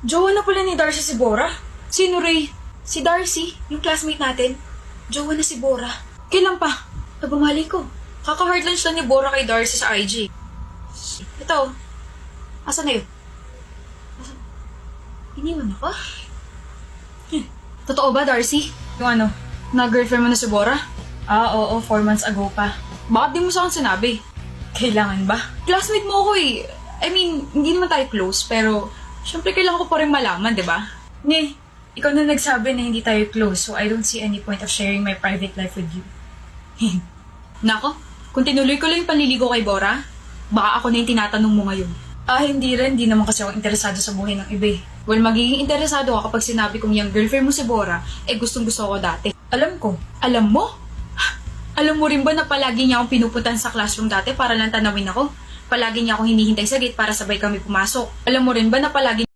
Jowa na pala ni Darcy si Bora. Sino, Ray? Si Darcy, yung classmate natin. Jowa na si Bora. Kailan pa? Nabumali ko. Kaka-hard lunch lang ni Bora kay Darcy sa IG. Ito. Asan na yun? Iniwan ako? Totoo ba, Darcy? Yung ano, na-girlfriend mo na si Bora? Oo, 4 months ago pa. Bakit di mo sa akin sinabi? Kailangan ba? Classmate mo ako eh. I mean, hindi naman tayo close, pero syempre kailangan ko pa rin malaman, di ba? Ikaw na nagsabi na hindi tayo close, so I don't see any point of sharing my private life with you. Nako, kung tinuloy ko lang yung panliligo kay Bora, baka ako na yung tinatanong mo ngayon. Hindi rin. Hindi naman kasi ako interesado sa buhay ng iba eh. Well, magiging interesado ako kapag sinabi kong yung girlfriend mo si Bora, gustong gusto ko dati. Alam ko. Alam mo? Alam mo rin ba na palagi niya akong pinupuntahan sa classroom dati para lang tanawin ako? Palagi niya akong hinihintay sa gate para sabay kami pumasok. Alam mo rin ba na palagi